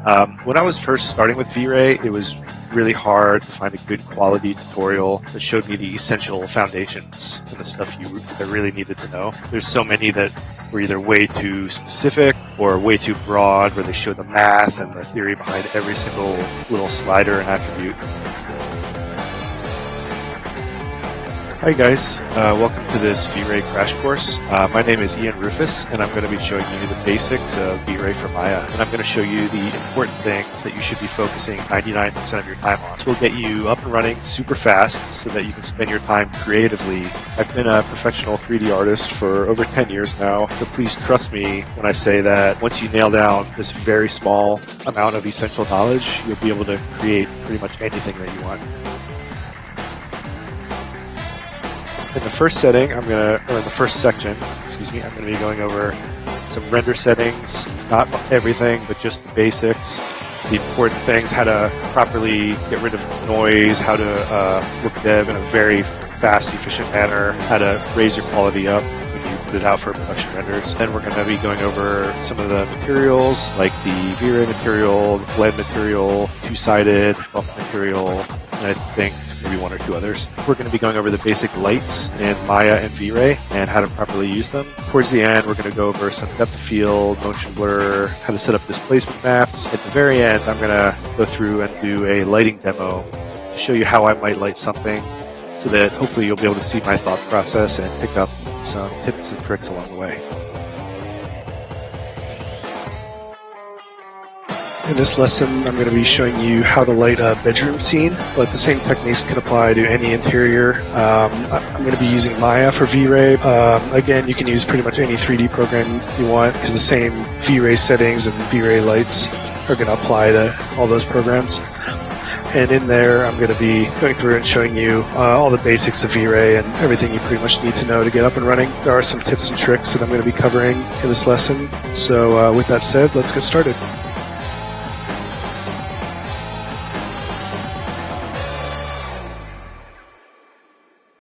When I was first starting with V-Ray, it was really hard to find a good quality tutorial that showed me the essential foundations and the stuff I really needed to know. There's so many that were either way too specific or way too broad, where they show the math and the theory behind every single little slider and attribute. Hi guys, welcome to this V-Ray crash course. My name is Ian Ruhfass, and I'm going to be showing you the basics of V-Ray for Maya. And I'm going to show you the important things that you should be focusing 99% of your time on. This will get you up and running super fast so that you can spend your time creatively. I've been a professional 3D artist for over 10 years now, so please trust me when I say that once you nail down this very small amount of essential knowledge, you'll be able to create pretty much anything that you want. In the first setting, in the first section, I'm going to be going over some render settings, not everything, but just the basics, the important things, how to properly get rid of noise, how to look dev in a very fast, efficient manner, how to raise your quality up when you put it out for production renders. Then we're going to be going over some of the materials, like the V-Ray material, the blend material, two-sided bump material, and I think maybe one or two others. We're going to be going over the basic lights in Maya and V-Ray and how to properly use them. Towards the end, we're going to go over some depth of field, motion blur, how to set up displacement maps. At the very end, I'm going to go through and do a lighting demo to show you how I might light something, so that hopefully you'll be able to see my thought process and pick up some tips and tricks along the way. In this lesson, I'm going to be showing you how to light a bedroom scene, but the same techniques can apply to any interior. I'm going to be using Maya for V-Ray. Again, you can use pretty much any 3D program you want, because the same V-Ray settings and V-Ray lights are going to apply to all those programs. And in there, I'm going to be going through and showing you all the basics of V-Ray and everything you pretty much need to know to get up and running. There are some tips and tricks that I'm going to be covering in this lesson. So with that said, let's get started.